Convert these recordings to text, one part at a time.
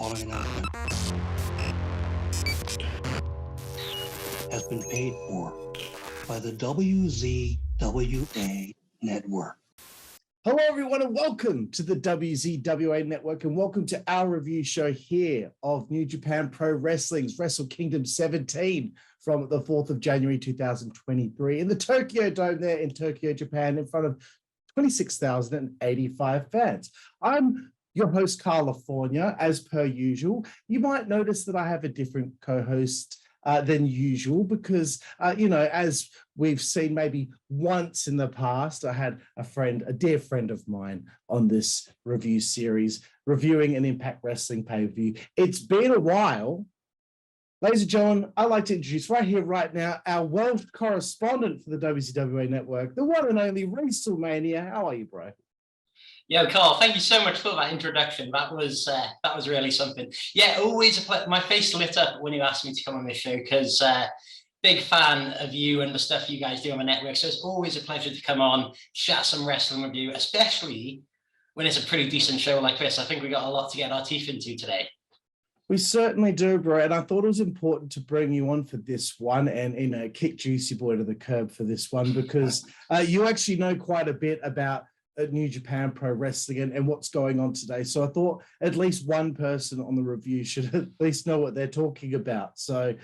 following announcement has been paid for by the WZWA Network. Hello, everyone, and welcome to the WZWA Network, and welcome to our review show here of New Japan Pro Wrestling's WrestleKingdom 17 from the 4th of January 2023 in the Tokyo Dome there in Tokyo, Japan, in front of 26,085 fans. I'm your host, California, as per usual. You might notice that I have a different co-host than usual because, as we've seen maybe once in the past, I had a dear friend of mine on this review series, reviewing an Impact Wrestling pay-per-view. It's been a while. Ladies and gentlemen, I'd like to introduce right here, right now, our world correspondent for the WCWA Network, the one and only WrestleMania. How are you, bro? Yo, Carl, thank you so much for that introduction. That was really something. Yeah, always a pleasure. My face lit up when you asked me to come on this show because big fan of you and the stuff you guys do on the network. So it's always a pleasure to come on, chat some wrestling with you, especially when it's a pretty decent show like this. I think we got a lot to get our teeth into today. We certainly do, bro. And I thought it was important to bring you on for this one and kick Juicy Boy to the curb for this one because you actually know quite a bit about New Japan Pro Wrestling and what's going on today. So I thought at least one person on the review should at least know what they're talking about. So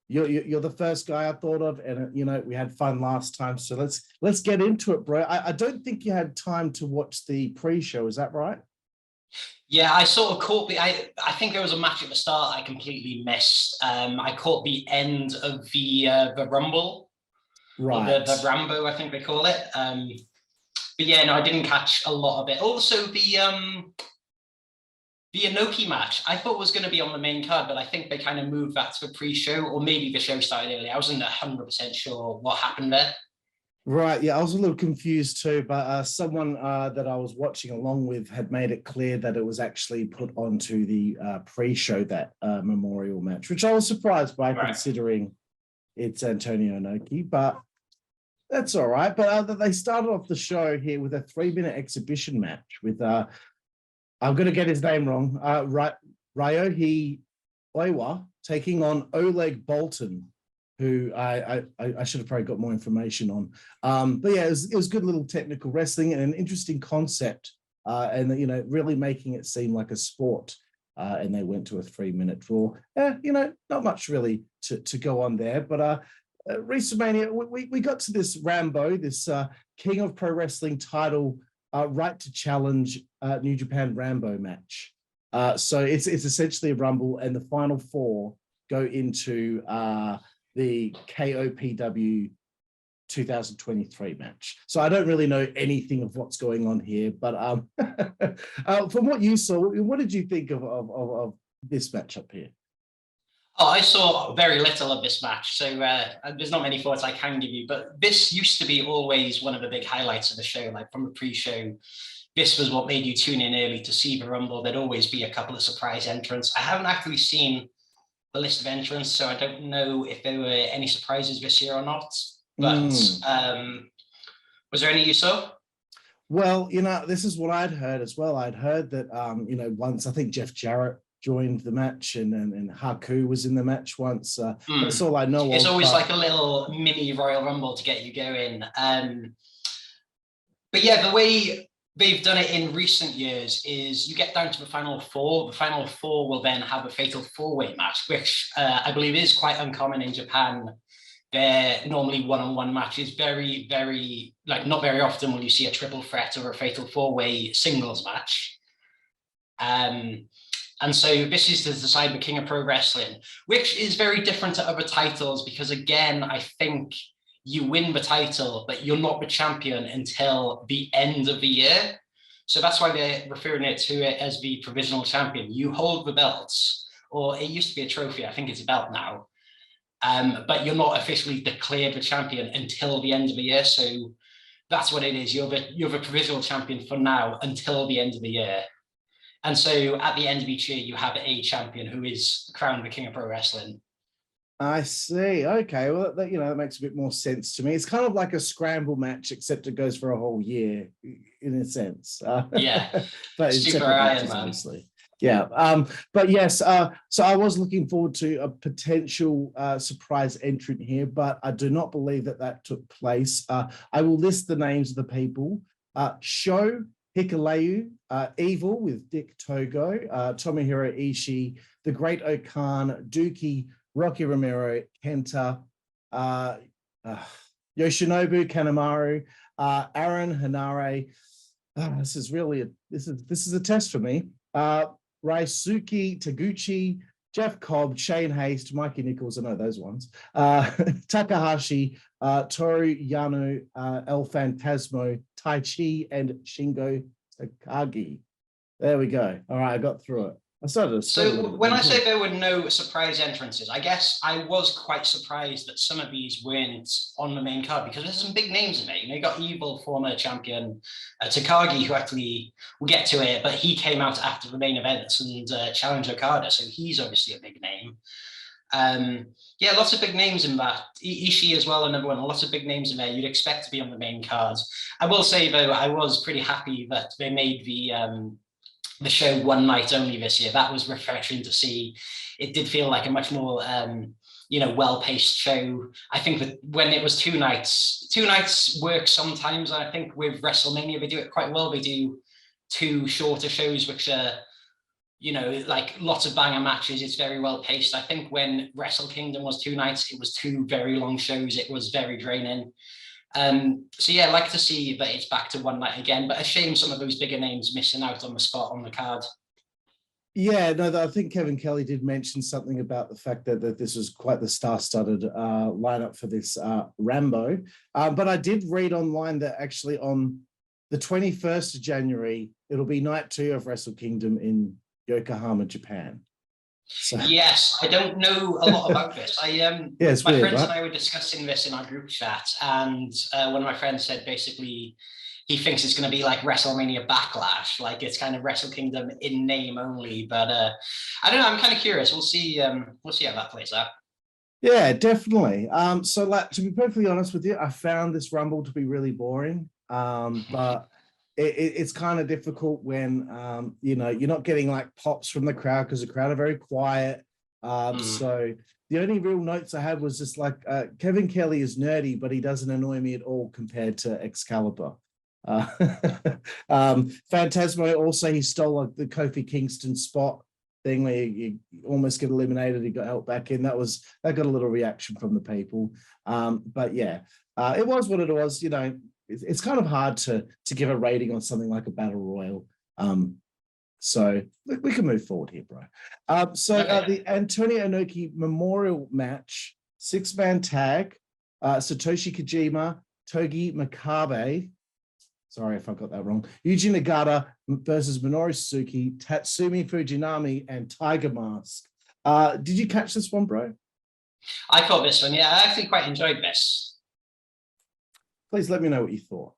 you're the first guy I thought of, and we had fun last time. So let's get into it, bro. I don't think you had time to watch the pre-show. Is that right? Yeah, I sort of caught I think there was a match at the start I completely missed. I caught the end of the Rumble, right? The Rambo, I think they call it. But yeah, no, I didn't catch a lot of it. Also, the Inoki match, I thought was going to be on the main card, but I think they kind of moved that to a pre-show, or maybe the show started early. I wasn't 100% sure what happened there. Right, yeah, I was a little confused too, but someone that I was watching along with had made it clear that it was actually put onto the pre-show, that memorial match, which I was surprised by, right, considering it's Antonio Inoki, but that's all right. But they started off the show here with a 3-minute exhibition match with, I'm going to get his name wrong, Ryohei Oiwa taking on Oleg Boltin, who I should have probably got more information on. But yeah, it was good little technical wrestling and an interesting concept, and really making it seem like a sport. And they went to a 3-minute draw. Not much really to go on there, but WrestleMania, we got to this Rambo, this King of Pro Wrestling title, right to challenge New Japan Rambo match. So it's essentially a Rumble, and the final four go into the KOPW 2023 match. So I don't really know anything of what's going on here, but from what you saw, what did you think of this matchup here? Oh, I saw very little of this match, so there's not many thoughts I can give you, but this used to be always one of the big highlights of the show. Like from a pre-show, this was what made you tune in early to see the Rumble. There'd always be a couple of surprise entrants. I haven't actually seen the list of entrants, so I don't know if there were any surprises this year or not, but was there any you saw? Well, this is what I'd heard as well. I'd heard that, once I think Jeff Jarrett joined the match and Haku was in the match once. That's all I know. It's always like a little mini Royal Rumble to get you going. But yeah, the way they've done it in recent years is you get down to the final four. The final four will then have a fatal four-way match, which I believe is quite uncommon in Japan. They're normally one-on-one matches. Very, very, not very often will you see a triple threat or a fatal four-way singles match. And so this is to decide the King of Pro Wrestling, which is very different to other titles because, again, I think you win the title, but you're not the champion until the end of the year. So that's why they're referring to it as the provisional champion. You hold the belts, or it used to be a trophy. I think it's a belt now. But you're not officially declared the champion until the end of the year. So that's what it is. You're the provisional champion for now until the end of the year. And so at the end of each year, you have a champion who is crowned the King of Pro Wrestling. I see. Okay. Well, that makes a bit more sense to me. It's kind of like a scramble match, except it goes for a whole year in a sense. Yeah. But it's Super Iron Man. Obviously. Yeah, but yes, so I was looking forward to a potential surprise entrant here, but I do not believe that took place. I will list the names of the people. Sho Hikuleu, Evil with Dick Togo, Tomohiro Ishii, The Great Okan, Dookie, Rocky Romero, Kenta, Yoshinobu Kanemaru, Aaron Hanare. This is really this is a test for me. Raisuke Taguchi, Jeff Cobb, Shane Haste, Mikey Nichols, I know those ones. Takahashi, Toru Yano, El Phantasmo, Tai Chi, and Shingo Takagi. There we go. All right, I got through it. So when I say there were no surprise entrances, I guess I was quite surprised that some of these weren't on the main card because there's some big names in there. You know, you got Evil, former champion, Takagi, who actually, we'll get to it, but he came out after the main events and challenged Okada, so he's obviously a big name. Yeah, lots of big names in that. Ishii as well, another one. Lots of big names in there you'd expect to be on the main card. I will say, though, I was pretty happy that they made the show one night only this year. That was refreshing to see. It did feel like a much more well-paced show. I think that when it was two nights work sometimes. I think with WrestleMania they do it quite well. They do two shorter shows which are like lots of banger matches. It's very well paced. I think when WrestleKingdom was 2 nights, it was two very long shows. It was very draining. So yeah, I'd like to see that it's back to one night again, but a shame some of those bigger names missing out on the spot on the card. Yeah, no, I think Kevin Kelly did mention something about the fact that this was quite the star-studded lineup for this Rambo. But I did read online that actually on the 21st of January, it'll be night 2 of WrestleKingdom in Yokohama, Japan. So. Yes, I don't know a lot about this. My weird, friends right? and I were discussing this in our group chat, and one of my friends said basically he thinks it's going to be like WrestleMania Backlash, like it's kind of WrestleKingdom in name only. But I don't know. I'm kind of curious. We'll see. We'll see how that plays out. Yeah, definitely. So, like, to be perfectly honest with you, I found this Rumble to be really boring. But it's kind of difficult when you're not getting like pops from the crowd because the crowd are very quiet. So the only real notes I had was just like Kevin Kelly is nerdy, but he doesn't annoy me at all compared to Excalibur. Phantasmo also, he stole the Kofi Kingston spot thing where you almost get eliminated. He got helped back in. That got a little reaction from the people. But yeah, it was what it was. It's kind of hard to give a rating on something like a battle royal. So we can move forward here, bro. The Antonio Inoki Memorial match, 6-man tag, Satoshi Kojima, Togi Makabe, sorry if I got that wrong, Yuji Nagata versus Minoru Suzuki, Tatsumi Fujinami, and Tiger Mask. Did you catch this one, bro? I caught this one, yeah. I actually quite enjoyed this. Please let me know what you thought.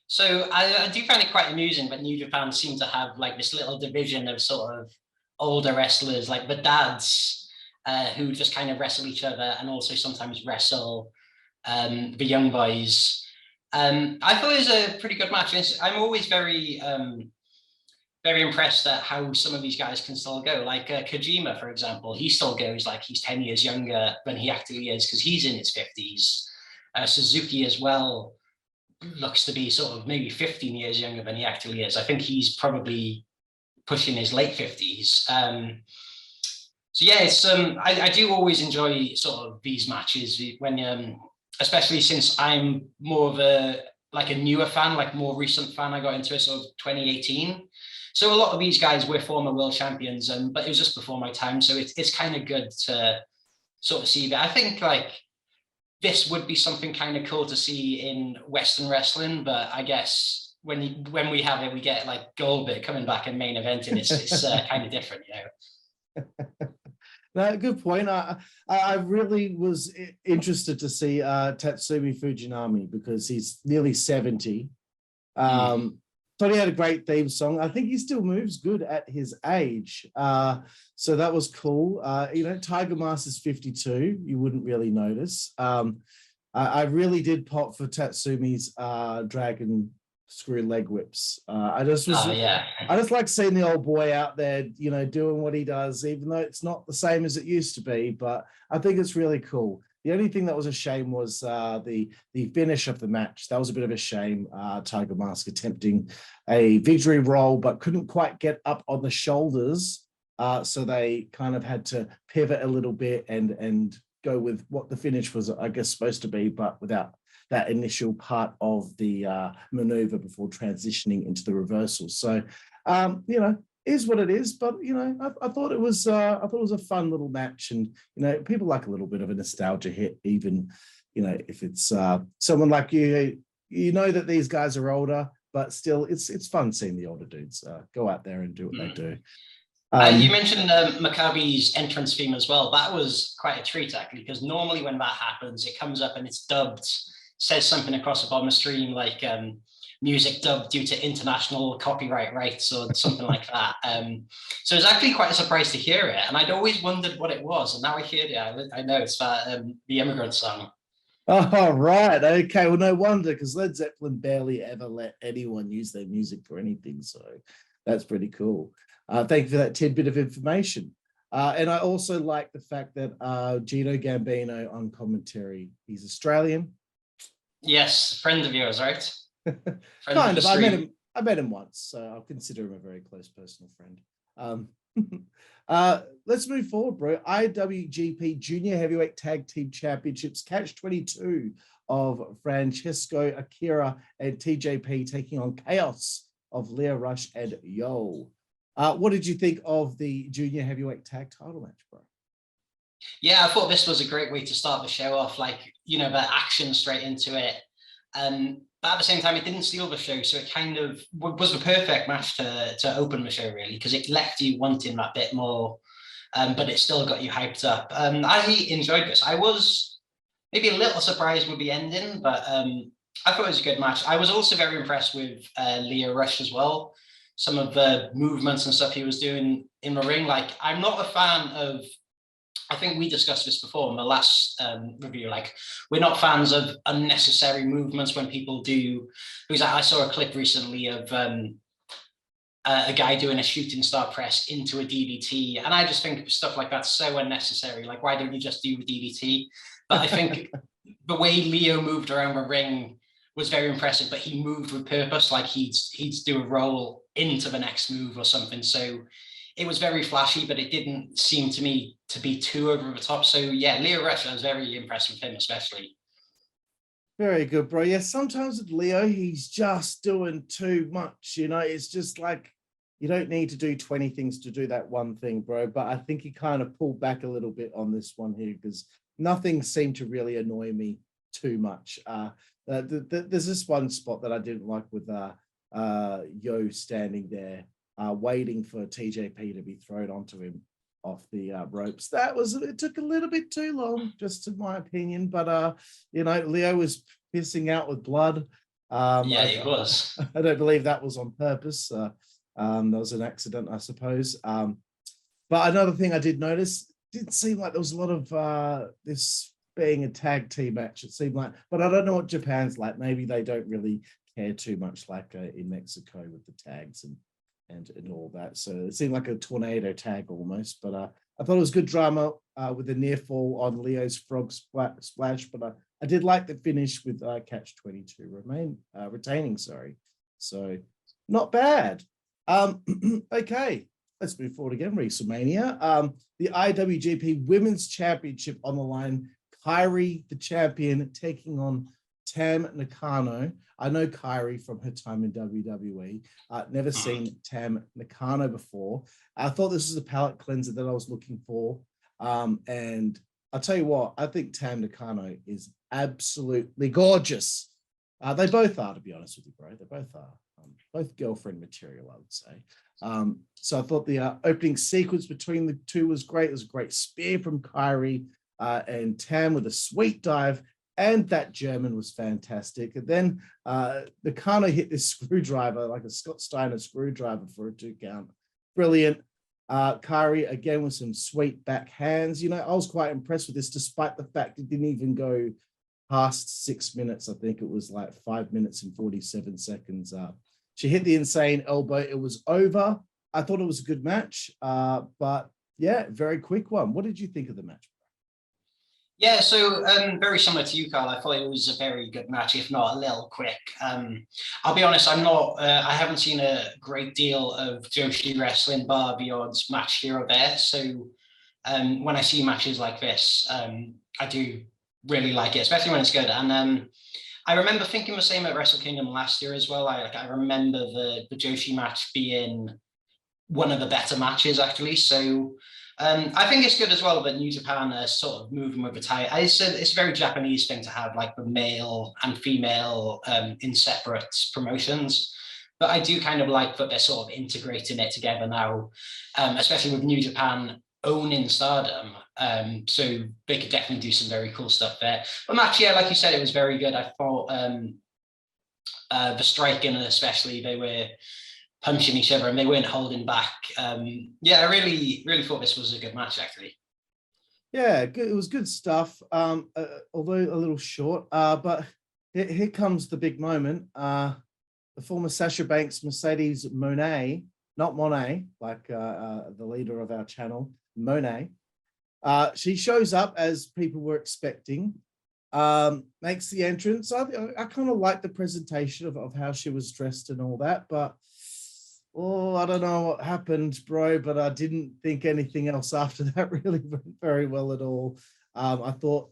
So I do find it quite amusing that New Japan seem to have like this little division of sort of older wrestlers, like the dads who just kind of wrestle each other and also sometimes wrestle the young boys. I thought it was a pretty good match. I'm always very impressed at how some of these guys can still go. Like Kojima, for example, he still goes like he's 10 years younger than he actually is because he's in his 50s. Suzuki as well looks to be sort of maybe 15 years younger than he actually is. I think he's probably pushing his late 50s. So yeah, it's I do always enjoy sort of these matches when especially since I'm more of a newer fan, like more recent fan. I got into it sort of 2018. So a lot of these guys were former world champions, but it was just before my time. So it's kind of good to sort of see that. I think like this would be something kind of cool to see in Western wrestling, but I guess when we have it, we get like Goldberg coming back and main eventing. It's kind of different, No, good point. I really was interested to see Tatsumi Fujinami because he's nearly 70. Thought he had a great theme song. I think he still moves good at his age. So that was cool. Tiger Mask is 52. You wouldn't really notice. I really did pop for Tatsumi's Dragon screw leg whips. I just like seeing the old boy out there, doing what he does, even though it's not the same as it used to be. But I think it's really cool. The only thing that was a shame was the finish of the match. That was a bit of a shame. Tiger Mask attempting a victory roll, but couldn't quite get up on the shoulders. So they kind of had to pivot a little bit and go with what the finish was, I guess, supposed to be, but without that initial part of the maneuver before transitioning into the reversal. So, is what it is. But I thought it was a fun little match, and people like a little bit of a nostalgia hit, even if it's someone like you. That these guys are older, but still, it's fun seeing the older dudes go out there and do what they do. You mentioned Maccabi's entrance theme as well. That was quite a treat, actually, because normally when that happens, it comes up and it's dubbed, says something across the bottom of the screen like music dubbed due to international copyright rights or something like that. So it's actually quite a surprise to hear it. And I'd always wondered what it was. And now I hear it. I know it's that the Immigrant Song. Oh, right. Okay. Well, no wonder, because Led Zeppelin barely ever let anyone use their music for anything. So that's pretty cool. Thank you for that tidbit of information. And I also like the fact that Gino Gambino on commentary, he's Australian. Yes, friend of yours, right? Kind of. I met him once, so I'll consider him a very close personal friend. Let's move forward, bro. IWGP Junior Heavyweight Tag Team Championships, Catch 22 of Francesco, Akira, and TJP taking on Chaos of Lio Rush and Yo. What did you think of the Junior Heavyweight Tag title match, bro? Yeah, I thought this was a great way to start the show off, the action straight into it. But at the same time, it didn't steal the show, so it kind of was the perfect match to open the show, really, because it left you wanting that bit more, but it still got you hyped up. I enjoyed this. I was maybe a little surprised with the ending, but I thought it was a good match. I was also very impressed with Lio Rush as well. Some of the movements and stuff he was doing in the ring. I'm not a fan of, I think we discussed this before in the last review, we're not fans of unnecessary movements when people do, because I saw a clip recently of a guy doing a shooting star press into a DDT, and I just think stuff like that's so unnecessary. Why don't you just do the DDT? But I think the way Lio moved around the ring was very impressive, but he moved with purpose, he'd do a roll into the next move or something. So it was very flashy, but it didn't seem to me to be too over the top. So yeah, Lio Rush, I was very impressed with him, especially. Very good, bro. Yeah, sometimes with Lio, he's just doing too much. It's just you don't need to do 20 things to do that one thing, bro. But I think he kind of pulled back a little bit on this one here, because nothing seemed to really annoy me too much. There's this one spot that I didn't like with Yo standing there waiting for TJP to be thrown onto him off the ropes. It took a little bit too long, just in my opinion. But Lio was pissing out with blood. Yeah, he was. I don't believe that was on purpose. That was an accident, I suppose. But another thing I did notice, didn't seem like there was a lot of this being a tag team match. It seemed like, but I don't know what Japan's like. Maybe they don't really care too much in Mexico with the tags and all that. So it seemed like a tornado tag almost. But I thought it was good drama with the near fall on Leo's frog splash. But I did like the finish with Catch 22 retaining. Sorry, so not bad. Okay, let's move forward again. WrestleMania. The IWGP Women's Championship on the line. Kairi, the champion, taking on Tam Nakano. I know Kairi from her time in WWE. Never seen Tam Nakano before. I thought this was a palate cleanser that I was looking for. And I'll tell you what, I think Tam Nakano is absolutely gorgeous. They both are, to be honest with you, bro. They both are. Both girlfriend material, I would say. So I thought the opening sequence between the two was great. It was a great spear from Kairi and Tam with a sweet dive. And that German was fantastic. And then Nakano hit this screwdriver, like a Scott Steiner screwdriver for a 2 count. Brilliant. Kairi, again, with some sweet backhands. I was quite impressed with this, despite the fact it didn't even go past 6 minutes. I think it was like 5 minutes and 47 seconds. She hit the insane elbow. It was over. I thought it was a good match, but yeah, very quick one. What did you think of the match? Yeah, so very similar to you, Carl. I thought it was a very good match, if not a little quick. I'll be honest, I haven't seen a great deal of Joshi wrestling bar the odds match here or there. So when I see matches like this, I do really like it, especially when it's good. And I remember thinking the same at Wrestle Kingdom last year as well. I remember the Joshi match being one of the better matches, actually. So I think it's good as well that New Japan are sort of moving with the tide. It's a very Japanese thing to have like the male and female in separate promotions. But I do kind of like that they're sort of integrating it together now, especially with New Japan owning Stardom. So they could definitely do some very cool stuff there. But match, yeah, like you said, it was very good. I thought the striking, especially, they were punching each other and they weren't holding back. Yeah, I really thought this was a good match, actually. Yeah, good. It was good stuff, although a little short. But here comes the big moment. The former Sasha Banks Mercedes Moné, not Monet, like the leader of our channel, Moné. She shows up as people were expecting, makes the entrance. I kind of like the presentation of how she was dressed and all that, but I don't know what happened, bro, but I didn't think anything else after that really went very well at all. I thought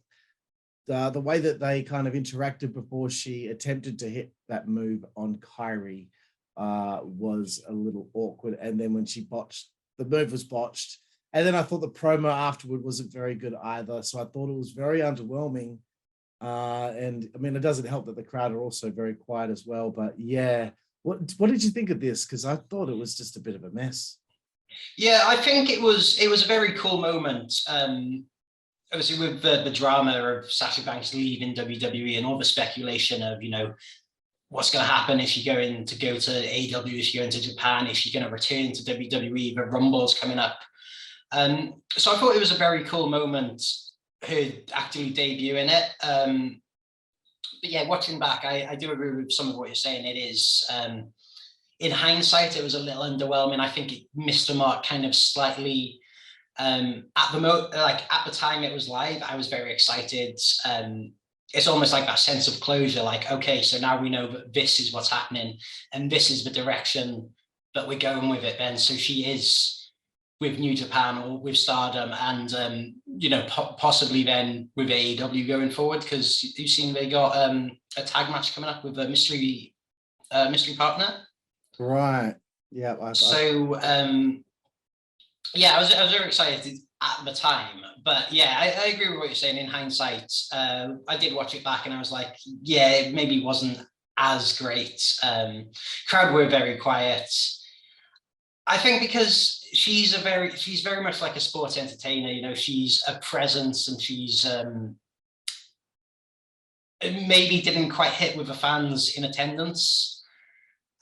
the way that they kind of interacted before she attempted to hit that move on Kairi was a little awkward. And then when she botched, the move was botched. And then I thought the promo afterward wasn't very good either. So I thought it was very underwhelming. And I mean, it doesn't help that the crowd are also very quiet as well. But yeah, what did you think of this? Because I thought it was just a bit of a mess. Yeah, I think it was a very cool moment. Obviously, with the drama of Sasha Banks leaving WWE and all the speculation of, you know, what's going to happen if she's going to go to AEW, if she's going to Japan, if she's going to return to WWE, the Rumble's coming up. So I thought it was a very cool moment, her actually debuting it. But yeah, watching back, I do agree with some of what you're saying. It is, in hindsight, it was a little underwhelming. I think it missed the mark kind of slightly. At the time it was live, I was very excited. It's almost like that sense of closure, like, okay, so now we know that this is what's happening and this is the direction that we're going with it then. So she is with New Japan or with Stardom and, you know, possibly then with AEW going forward, because you've seen they got a tag match coming up with a mystery partner. Right. Yeah. Yeah, I was very excited at the time, but yeah, I agree with what you're saying. In hindsight, I did watch it back and I was like, yeah, it maybe wasn't as great. Crowd were very quiet. I think because she's very much like a sports entertainer. You know, she's a presence and she's maybe didn't quite hit with the fans in attendance.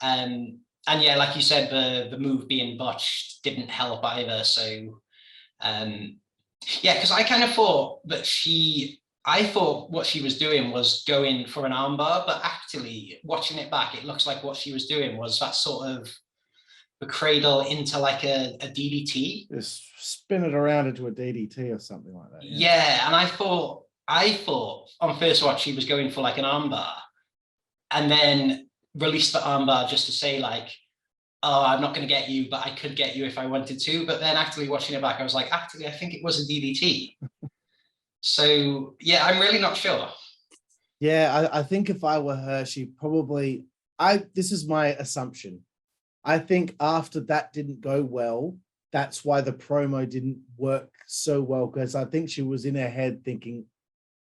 And yeah, like you said, the move being botched didn't help either. So yeah, because I kind of thought that I thought what she was doing was going for an armbar, but actually watching it back, it looks like what she was doing was that sort of the cradle into like a DDT. Just spin it around into a DDT or something like that. Yeah, and I thought on first watch she was going for like an armbar, and then released the armbar just to say like, oh, I'm not going to get you, but I could get you if I wanted to. But then actually watching it back, I was like, actually, I think it was a DDT. So yeah, I'm really not sure. Yeah, I think if I were her, she probably, this is my assumption. I think after that didn't go well, that's why the promo didn't work so well, because I think she was in her head thinking,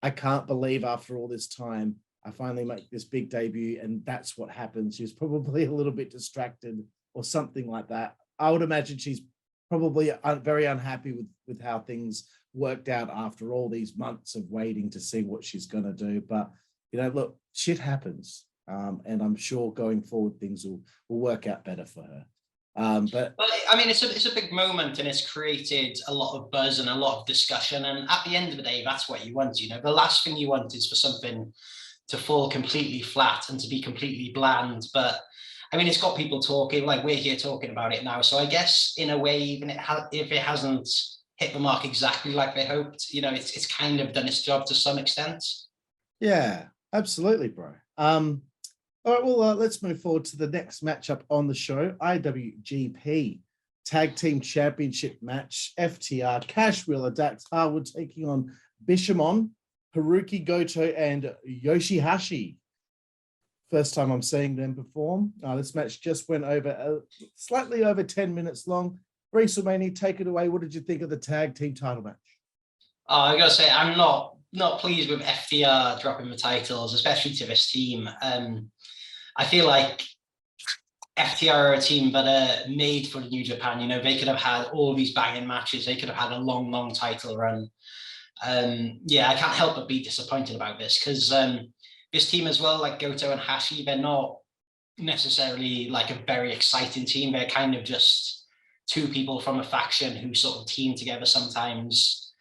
I can't believe after all this time, I finally make this big debut, and that's what happened. She was probably a little bit distracted or something like that. I would imagine she's probably very unhappy with how things worked out after all these months of waiting to see what she's going to do. But, you know, look, shit happens. And I'm sure going forward, things will work out better for her. But I mean, it's a big moment, and it's created a lot of buzz and a lot of discussion. And at the end of the day, that's what you want. The last thing you want is for something to fall completely flat and to be completely bland. But I mean, it's got people talking, like we're here talking about it now. So I guess in a way, even if it hasn't hit the mark exactly like they hoped, it's kind of done its job to some extent. yeah, absolutely, bro. All right, well, let's move forward to the next matchup on the show, IWGP Tag Team Championship match, FTR, Cash Wheeler, Dax Harwood taking on Bishamon, Hirooki, Goto, and Yoshi-Hashi. First time I'm seeing them perform. This match just went over slightly over 10 minutes long. WrestleMania, take it away. What did you think of the tag team title match? I gotta say, I'm not pleased with FTR dropping the titles, especially to this team. I feel like FTR are a team that are made for New Japan. They could have had all these banging matches. They could have had a long title run. I can't help but be disappointed about this because this team as well, like Goto and Hashi, they're not necessarily like a very exciting team. They're kind of just two people from a faction who sort of team together sometimes.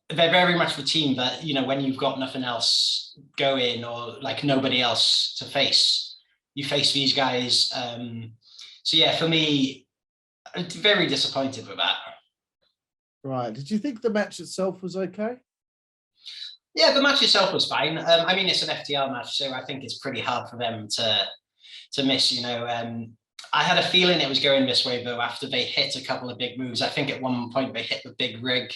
They're very much the team that, when you've got nothing else going or like nobody else to face, you face these guys. For me, very disappointed with that. Right. Did you think the match itself was okay? Yeah, the match itself was fine. I mean, it's an FTR match, so I think it's pretty hard for them to miss, I had a feeling it was going this way, though, after they hit a couple of big moves. I think at one point they hit the big rig,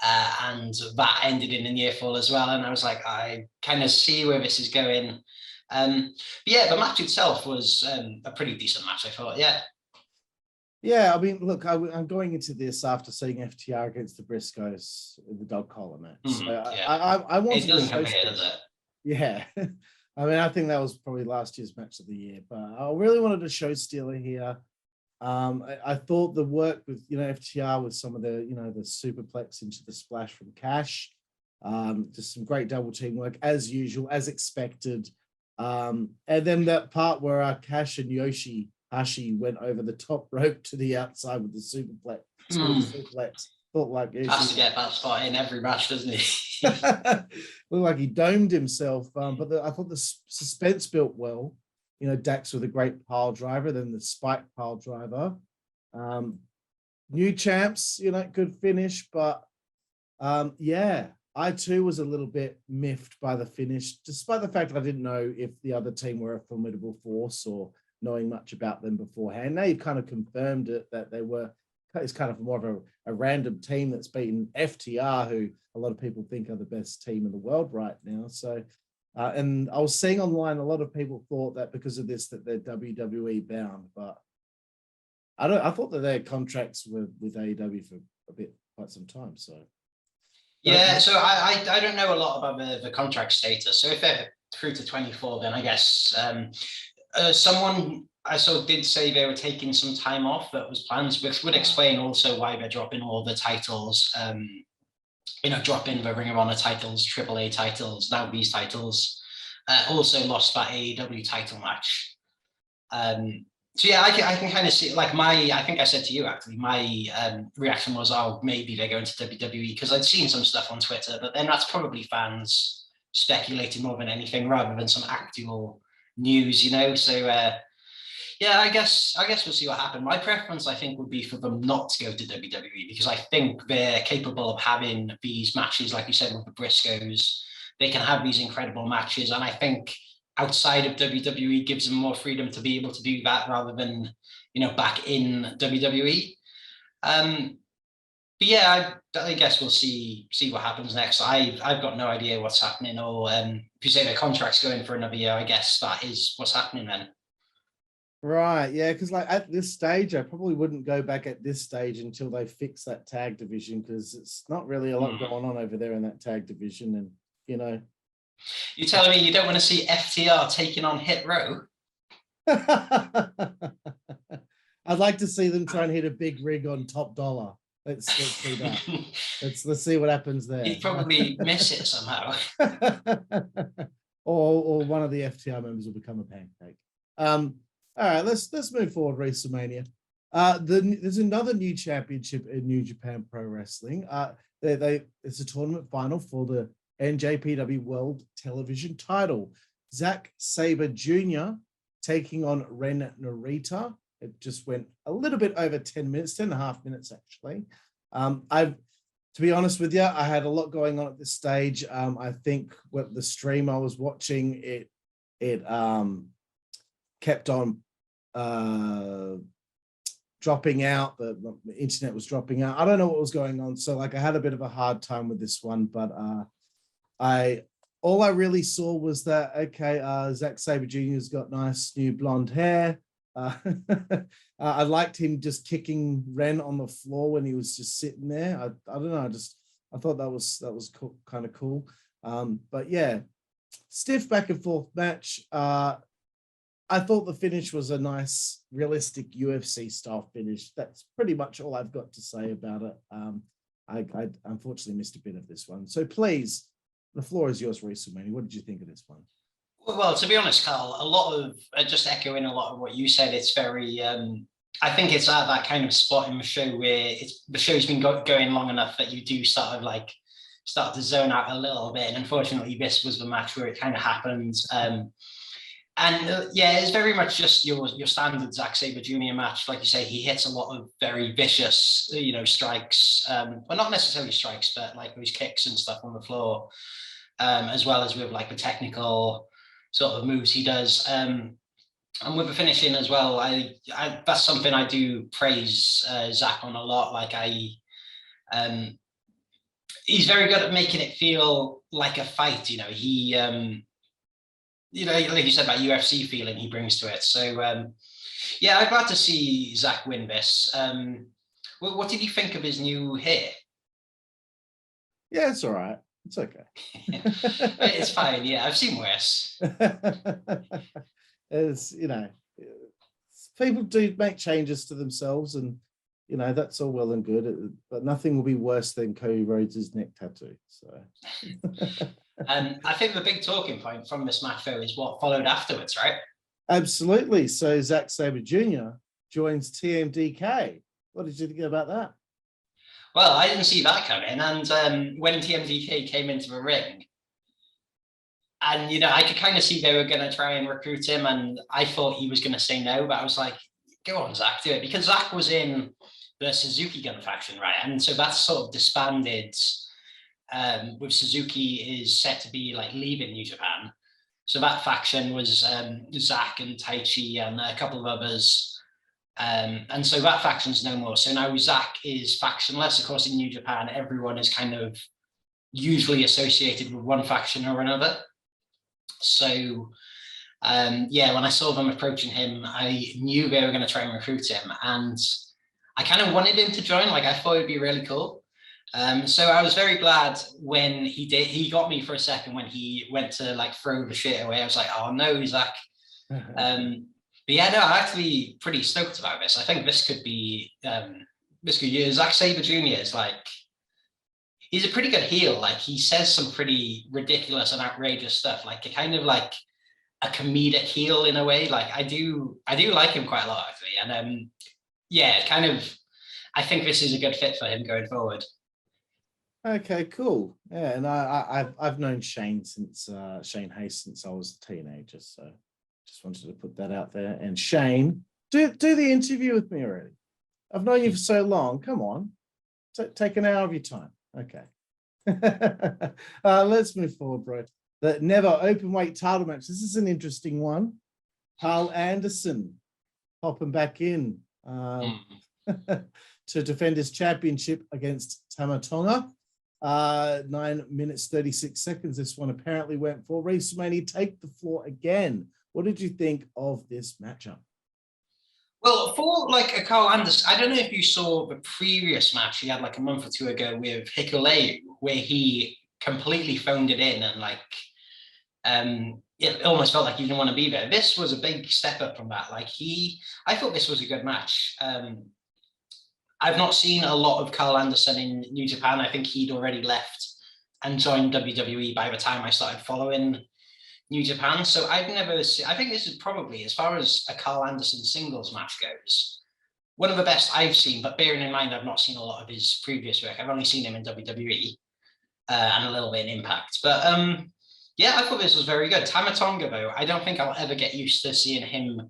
and that ended in a near fall as well. And I was like, I kind of see where this is going. The match itself was a pretty decent match, I thought, yeah. Yeah, I mean, look, I'm going into this after seeing FTR against the Briscoes in the dog collar match. I wanted it doesn't compare, does it? Yeah. I mean, I think that was probably last year's match of the year, but I really wanted to show Steeler here. I thought the work with, FTR with some of the, the superplex into the splash from Cash, just some great double team work as usual, as expected. And then that part where Cash and Yoshi-Hashi went over the top rope to the outside with the superplex. Thought like he has to get that spot in every match, doesn't he? Looked like he domed himself. But I thought the suspense built well. Dax with a great pile driver, then the spike pile driver. New champs, good finish, but I too was a little bit miffed by the finish, despite the fact that I didn't know if the other team were a formidable force or knowing much about them beforehand. Now you've kind of confirmed it that they were. It's kind of more of a random team that's beaten FTR, who a lot of people think are the best team in the world right now. So, and I was seeing online a lot of people thought that because of this that they're WWE bound, but I thought that their contracts were with AEW for quite some time. So yeah, so I don't know a lot about the contract status. So if they're through to 24, then I guess someone I saw did say they were taking some time off that was planned, which would explain also why they're dropping all the titles, dropping the Ring of Honor titles, AAA titles, now these titles. Also lost that AEW title match. I can kind of see, like I think I said to you actually, my reaction was, oh, maybe they're going to WWE, because I'd seen some stuff on Twitter, but then that's probably fans speculating more than anything rather than some actual news, So I guess we'll see what happens. My preference, I think, would be for them not to go to WWE, because I think they're capable of having these matches, like you said, with the Briscoes. They can have these incredible matches, and I think outside of WWE gives them more freedom to be able to do that rather than, back in WWE. I guess we'll see what happens next. I've got no idea what's happening, or if you say their contract's going for another year, I guess that is what's happening then. Right, yeah, because like at this stage, I probably wouldn't go back at this stage until they fix that tag division, because it's not really a lot going on over there in that tag division, and You're telling me you don't want to see FTR taking on Hit Row? I'd like to see them try and hit a big rig on Top Dollar. Let's see that. Let's see what happens there. You'd probably miss it somehow. or one of the FTR members will become a pancake. All right, let's move forward. WrestleMania. There's another new championship in New Japan Pro Wrestling. It's a tournament final for the NJPW World Television title. Zack Sabre Jr. taking on Ren Narita. It just went a little bit over 10 minutes, 10 and a half minutes actually. To be honest with you, I had a lot going on at this stage. I think with the stream I was watching, it kept on dropping out. The internet was dropping out. I don't know what was going on. So like I had a bit of a hard time with this one, but all I really saw was that, okay, Zack Sabre Jr.'s got nice new blonde hair. I liked him just kicking Ren on the floor when he was just sitting there. I don't know. I thought that was cool, kind of cool. But yeah, stiff back and forth match. I thought the finish was a nice, realistic UFC style finish. That's pretty much all I've got to say about it. I unfortunately missed a bit of this one. So please, the floor is yours, WrestleMania. What did you think of this one? Well, to be honest, Carl, a lot of just echoing a lot of what you said. It's very. I think it's at that kind of spot in the show where the show's been going long enough that you do start to zone out a little bit. And unfortunately, this was the match where it kind of happened. Yeah, it's very much just your standard Zack Sabre Jr. match. Like you say, he hits a lot of very vicious, strikes. Well, not necessarily strikes, but like those kicks and stuff on the floor, as well as with like the technical sort of moves he does. And with the finishing as well, I that's something I do praise Zack on a lot. Like he's very good at making it feel like a fight. He like you said, that UFC feeling he brings to it. So yeah, I'm glad to see Zack win this. What did you think of his new hair? Yeah, it's all right. It's okay. It's fine. Yeah, I've seen worse. As people do make changes to themselves, and that's all well and good. But nothing will be worse than Cody Rhodes' neck tattoo. So. I think the big talking point from this match, though, is what followed afterwards, right? Absolutely. So Zack Sabre Jr. joins TMDK. What did you think about that? Well, I didn't see that coming. And when TMDK came into the ring, and, I could kind of see they were going to try and recruit him, and I thought he was going to say no, but I was like, go on, Zack, do it. Because Zack was in the Suzuki Gun faction, right? And so that's sort of disbanded. With Suzuki is set to be like leaving New Japan. So that faction was Zack and Taichi and a couple of others. And so that faction's no more. So now Zack is factionless. Of course, in New Japan, everyone is kind of usually associated with one faction or another. So yeah, when I saw them approaching him, I knew they were going to try and recruit him. And I kind of wanted him to join. Like, I thought it'd be really cool. So I was very glad when he did. He got me for a second when he went to like throw the shit away. I was like, oh no, Zack. But yeah, no, I'm actually pretty stoked about this. I think this could be Zack Sabre Jr. is like, he's a pretty good heel. Like, he says some pretty ridiculous and outrageous stuff. Like, a kind of like a comedic heel in a way. Like, I do like him quite a lot actually. And yeah, I think this is a good fit for him going forward. Okay, cool. Yeah, and I've known Shane Hayes since I was a teenager, so just wanted to put that out there. And Shane, do the interview with me already. I've known you for so long. Come on, take an hour of your time. Okay. Let's move forward, bro. The never Openweight title match. This is an interesting one. Carl Anderson popping back in to defend his championship against Tama Tonga. 9 minutes 36 seconds. This one apparently went for WrestleMania. Take the floor again. What did you think of this matchup? Well, for like a Carl Anderson, I don't know if you saw the previous match he had like a month or two ago with Hikuleu, where he completely phoned it in and like it almost felt like he didn't want to be there. This was a big step up from that. Like I thought this was a good match. I've not seen a lot of Carl Anderson in New Japan. I think he'd already left and joined WWE by the time I started following New Japan. So I've never seen, I think this is probably, as far as a Carl Anderson singles match goes, one of the best I've seen, but bearing in mind I've not seen a lot of his previous work. I've only seen him in WWE and a little bit in Impact. But yeah, I thought this was very good. Tama Tonga, though, I don't think I'll ever get used to seeing him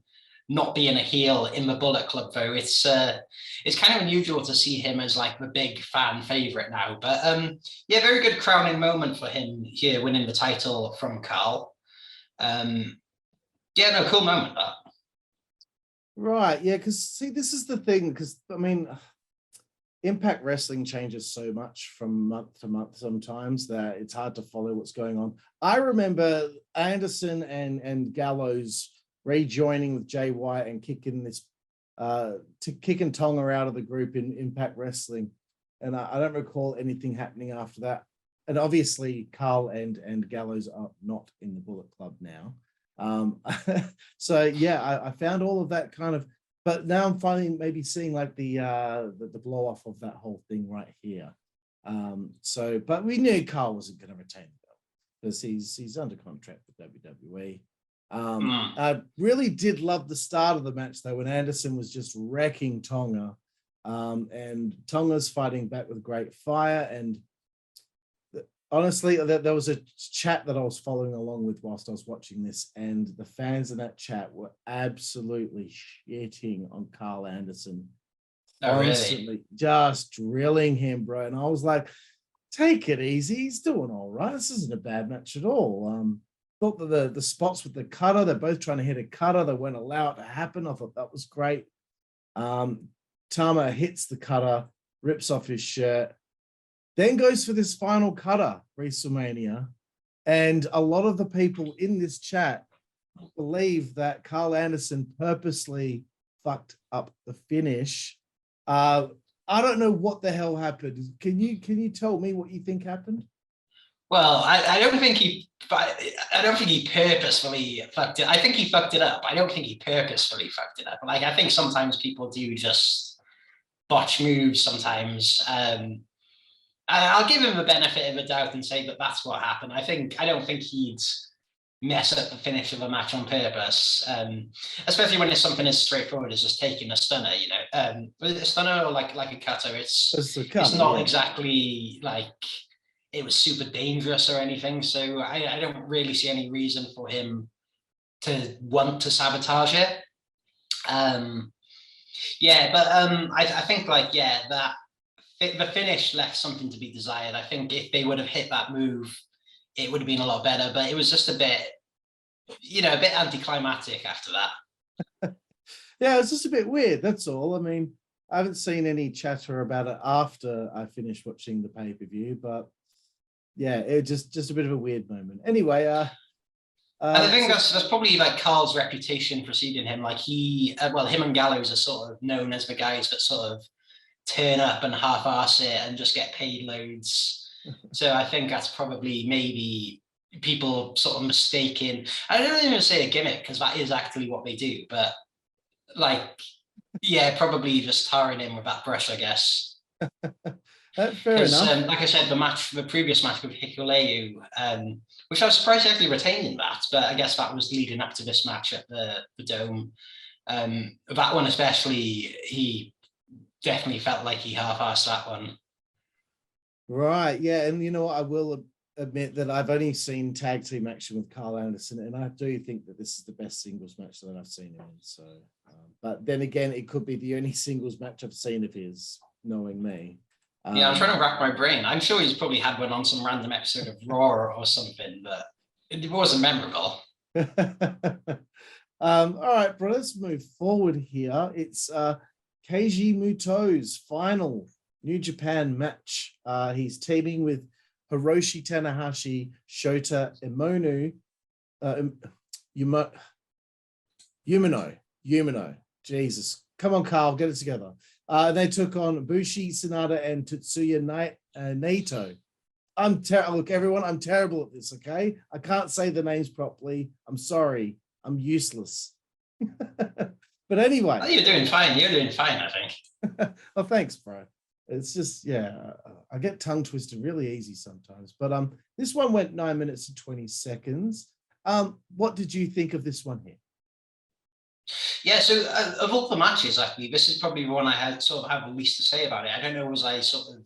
not being a heel in the Bullet Club, though. It's kind of unusual to see him as like the big fan favorite now. But yeah, very good crowning moment for him here, winning the title from Carl. Yeah, no, cool moment that. Right, yeah, because see, this is the thing, because I mean, Impact Wrestling changes so much from month to month sometimes that it's hard to follow what's going on. I remember Anderson and Gallows rejoining with Jay White and kicking Tonga out of the group in Impact Wrestling, and I don't recall anything happening after that. And obviously, Carl and Gallows are not in the Bullet Club now. So yeah, I found all of that kind of, but now I'm finally maybe seeing like the blow off of that whole thing right here. So, but we knew Carl wasn't going to retain the belt because he's under contract with WWE. I really did love the start of the match though, when Anderson was just wrecking Tonga, and Tonga's fighting back with great fire. And honestly, there was a chat that I was following along with whilst I was watching this, and the fans in that chat were absolutely shitting on Carl Anderson. Constantly, really? Just drilling him, bro. And I was like, take it easy. He's doing all right. This isn't a bad match at all. Thought that the spots with the cutter, they're both trying to hit a cutter. They won't allow it to happen. I thought that was great. Tama hits the cutter, rips off his shirt, then goes for this final cutter, WrestleMania. And a lot of the people in this chat believe that Carl Anderson purposely fucked up the finish. I don't know what the hell happened. Can you tell me what you think happened? Well, I don't think he purposefully fucked it. I think he fucked it up. I don't think he purposefully fucked it up. Like, I think sometimes people do just botch moves sometimes. I'll give him the benefit of the doubt and say that that's what happened. I don't think he'd mess up the finish of a match on purpose, especially when it's something as straightforward as just taking a stunner. You know, was it a stunner or like a cutter? It's not exactly like it was super dangerous or anything. So I don't really see any reason for him to want to sabotage it. Yeah, but I think like, yeah, that the finish left something to be desired. I think if they would have hit that move, it would have been a lot better, but it was just a bit anticlimactic after that. Yeah, it's just a bit weird. That's all. I mean, I haven't seen any chatter about it after I finished watching the pay-per-view, but yeah, it just a bit of a weird moment. Anyway, I think that's probably like Carl's reputation preceding him. Like him and Gallows are sort of known as the guys that sort of turn up and half-ass it and just get paid loads. So I think that's probably maybe people sort of mistaking. I don't even say a gimmick because that is actually what they do, but like, yeah, probably just tarring him with that brush, I guess. Fair enough. Like I said, the previous match with Hikuleu, which I was surprised he actually retained in that, but I guess that was leading up to this match at the Dome. That one especially, he definitely felt like he half-assed that one. Right, yeah, and you know what, I will admit that I've only seen tag team action with Carl Anderson, and I do think that this is the best singles match that I've seen him in. So, but then again, it could be the only singles match I've seen of his, knowing me. Yeah, I'm trying to rack my brain. I'm sure he's probably had one on some random episode of Raw or something, but it wasn't memorable. All right, bro, let's move forward here. It's Keiji Muto's final New Japan match. He's teaming with Hiroshi Tanahashi, Shota Umino. Jesus. Come on, Carl, get it together. They took on Bushi Sanada and Tetsuya Naito. Look, everyone, I'm terrible at this, okay? I can't say the names properly. I'm sorry. I'm useless. But anyway. Oh, you're doing fine, I think. Oh, thanks, bro. It's just, yeah, I get tongue twisted really easy sometimes. But this one went 9 minutes and 20 seconds. What did you think of this one here? Yeah, so of all the matches, actually, this is probably one I had sort of have the least to say about it. I don't know, was I sort of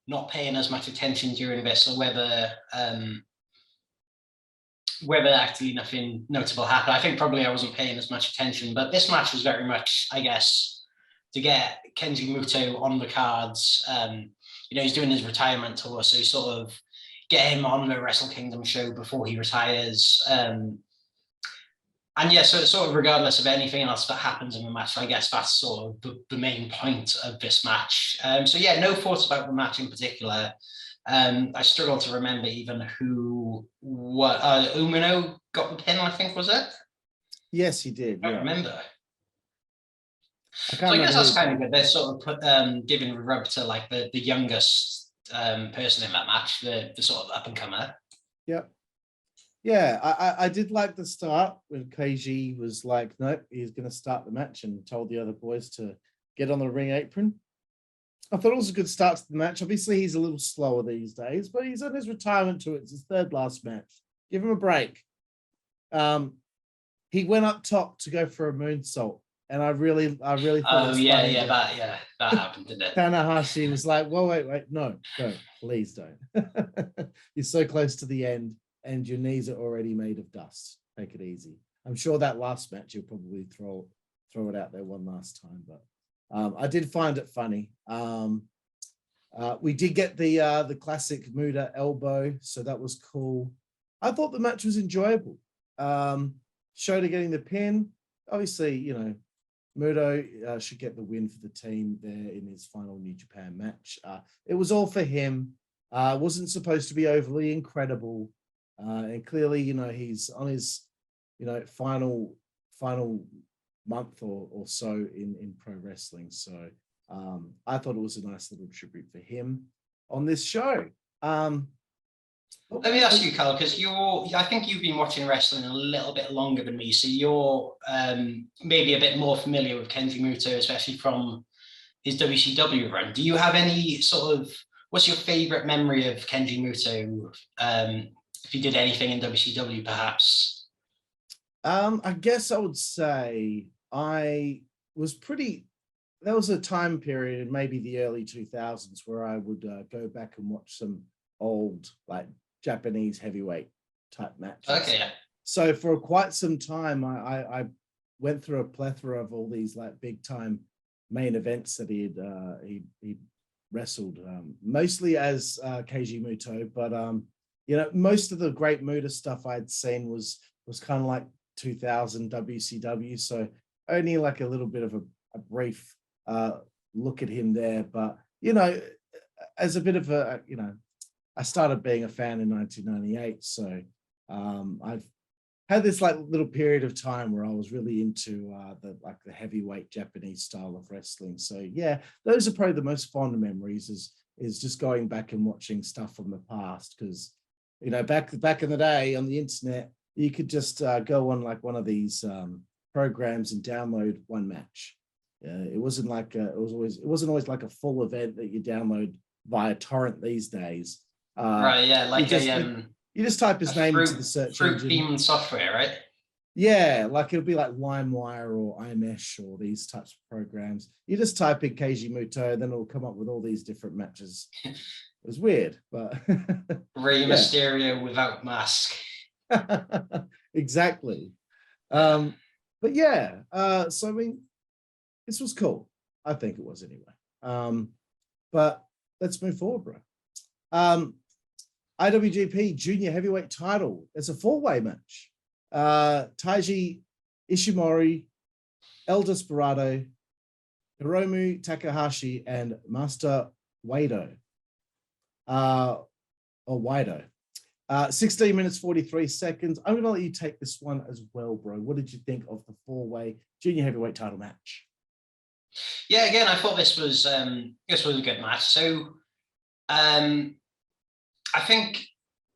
not paying as much attention during this, or whether actually nothing notable happened. I think probably I wasn't paying as much attention, but this match was very much, I guess, to get Kenji Muto on the cards. He's doing his retirement tour, so sort of get him on the Wrestle Kingdom show before he retires. And yeah, so sort of regardless of anything else that happens in the match, I guess that's sort of the main point of this match. So yeah, no thoughts about the match in particular. I struggle to remember even Umino got the pin, I think, was it? Yes, he did. I don't remember. I guess that's kind of good. They're sort of giving the rub to like the youngest person in that match, the sort of up and comer. Yep. Yeah, I did like the start when Keiji was like, nope, he's going to start the match, and told the other boys to get on the ring apron. I thought it was a good start to the match. Obviously, he's a little slower these days, but he's on his retirement tour. It's his third last match. Give him a break. He went up top to go for a moonsault, and I really thought it was funny. That happened, didn't it? Tanahashi was like, well, wait, no, don't, please don't. You're so close to the end, and your knees are already made of dust. Take it easy. I'm sure that last match you'll probably throw it out there one last time, but I did find it funny. We did get the classic Muda elbow, so that was cool. I thought the match was enjoyable. Shota getting the pin. Obviously, Muto should get the win for the team there in his final New Japan match. It was all for him. Wasn't supposed to be overly incredible. And clearly, he's on his, final month or so in pro wrestling. So I thought it was a nice little tribute for him on this show. Let me ask you, Carl, because I think you've been watching wrestling a little bit longer than me, so you're maybe a bit more familiar with Kenji Muto, especially from his WCW run. Do you have any what's your favorite memory of Kenji Muto? If he did anything in WCW, perhaps? I guess I would say there was a time period in maybe the early 2000s where I would go back and watch some old, like, Japanese heavyweight type matches. Okay. Yeah. So for quite some time, I went through a plethora of all these like big time main events that he wrestled, mostly as Keiji Muto, but most of the great Muta stuff I'd seen was kind of like 2000 WCW. So only like a little bit of a brief look at him there, but as a bit of a I started being a fan in 1998, so I've had this like little period of time where I was really into the heavyweight Japanese style of wrestling. So yeah, those are probably the most fond memories is just going back and watching stuff from the past, because back in the day on the internet you could just go on like one of these programs and download one match. It wasn't always like a full event that you download via torrent these days. Right, yeah, like you just type his name into the search engine. Fruit software, right? Yeah, like it'll be like LimeWire or iMesh or these types of programs. You just type in Keiji Muto, then it'll come up with all these different matches. It was weird, but Rey Mysterio without mask. Exactly. But yeah, so I mean, this was cool. I think it was anyway. But let's move forward, bro. IWGP Junior Heavyweight Title. It's a four-way match. Taiji Ishimori, El Desperado, Hiromu Takahashi, and Master Waito. Or Waito. 16 minutes, 43 seconds. I'm going to let you take this one as well, bro. What did you think of the four-way Junior Heavyweight Title match? Yeah, again, I thought this was a good match. So, I think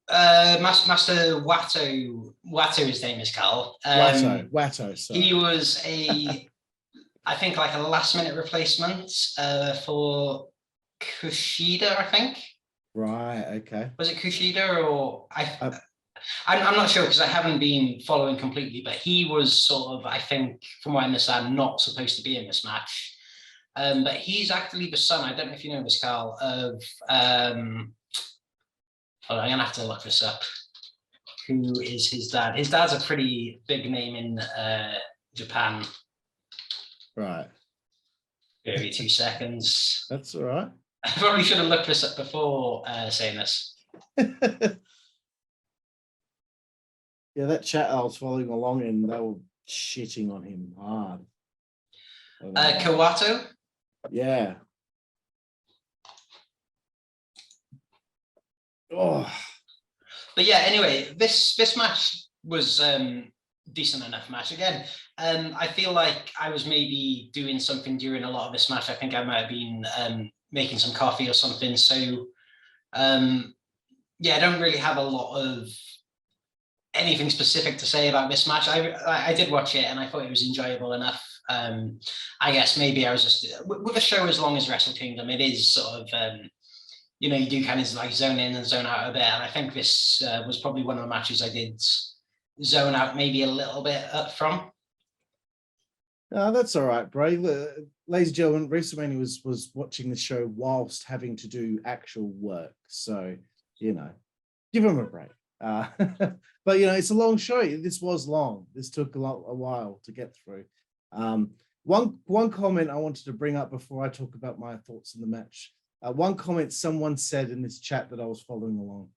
Master Wato, his name is Carl. Wato. Sorry. He was I think like a last-minute replacement for Kushida, I think. Right. Okay. Was it Kushida or I I'm not sure because I haven't been following completely, but he was sort of, I think, from what I understand, not supposed to be in this match. But he's actually the son, I don't know if you know this, Carl, of, hold on, I'm going to have to look this up. Who is his dad? His dad's a pretty big name in Japan. Right. Maybe 2 seconds. That's all right. I probably should have looked this up before saying this. Yeah, that chat I was following along in, they were shitting on him hard. Kawato? Yeah. Oh. But yeah, anyway, this match was decent enough match. Again, I feel like I was maybe doing something during a lot of this match. I think I might have been making some coffee or something. So yeah, I don't really have a lot of anything specific to say about this match. I did watch it and I thought it was enjoyable enough. I guess maybe I was just with a show as long as Wrestle Kingdom, it is sort of you know, you do kind of like zone in and zone out a bit. And I think this was probably one of the matches I did zone out maybe a little bit from. No, that's all right, Bray. Ladies and gentlemen, WrestleMania was watching the show whilst having to do actual work. So, you know, give him a break. But, you know, it's a long show. This was long. This took a while to get through. One comment I wanted to bring up before I talk about my thoughts on the match. One comment someone said in this chat that I was following along.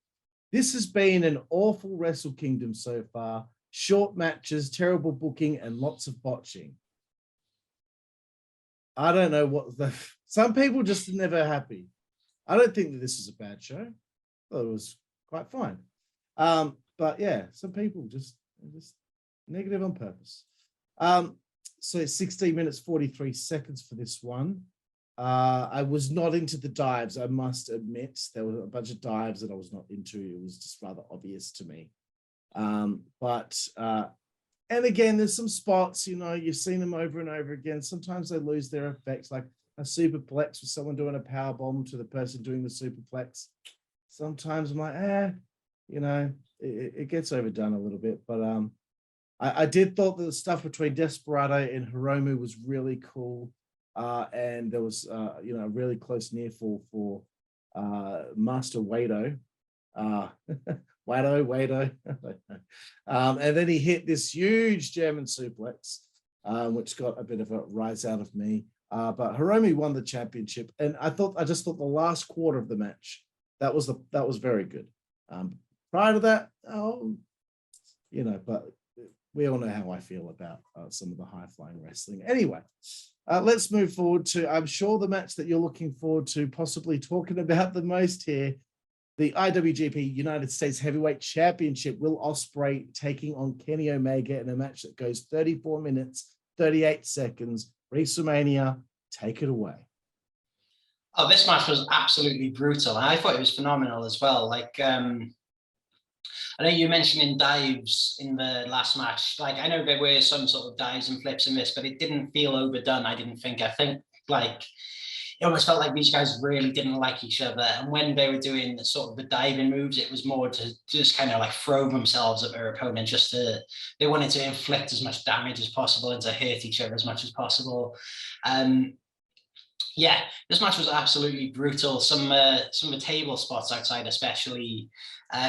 This has been an awful Wrestle Kingdom so far. Short matches, terrible booking, and lots of botching. I don't know what some people just are never happy. I don't think that this is a bad show. I thought it was quite fine. But yeah, some people just negative on purpose. So 16 minutes, 43 seconds for this one. I was not into the dives, I must admit. There were a bunch of dives that I was not into. It was just rather obvious to me. And again, there's some spots, you know, you've seen them over and over again. Sometimes they lose their effects, like a superplex with someone doing a power bomb to the person doing the superplex. Sometimes I'm like, you know, it gets overdone a little bit. But I did thought that the stuff between Desperado and Hiromu was really cool. And there was, you know, a really close near fall for Master Wado. Wado. And then he hit this huge German suplex, which got a bit of a rise out of me. But Hiromu won the championship. And I just thought the last quarter of the match, that was very good. Prior to that, you know, but we all know how I feel about some of the high-flying wrestling. Anyway, let's move forward to, I'm sure, the match that you're looking forward to possibly talking about the most here, the IWGP United States Heavyweight Championship. Will Ospreay taking on Kenny Omega in a match that goes 34 minutes, 38 seconds. WrestleMania, take it away. Oh, this match was absolutely brutal. And I thought it was phenomenal as well. Like, I know you mentioned in dives in the last match, like I know there were some sort of dives and flips in this, but it didn't feel overdone, I didn't think. I think like it almost felt like these guys really didn't like each other. And when they were doing sort of the diving moves, it was more to just kind of like throw themselves at their opponent, they wanted to inflict as much damage as possible and to hurt each other as much as possible. Yeah, this match was absolutely brutal. Some of the table spots outside, especially,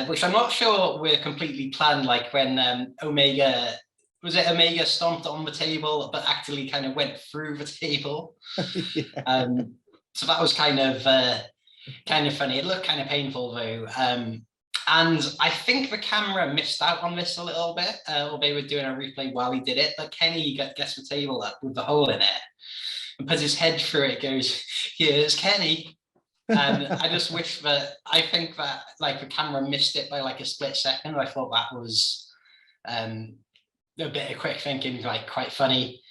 which I'm not sure were completely planned. Like when Omega stomped on the table, but actually kind of went through the table. Yeah. So that was kind of funny. It looked kind of painful though. And I think the camera missed out on this a little bit, or they were doing a replay while he did it. But Kenny gets the table up with the hole in it and puts his head through it, goes, "Here's Kenny." And I just wish that, I think that like the camera missed it by like a split second. I thought that was a bit of quick thinking, like quite funny.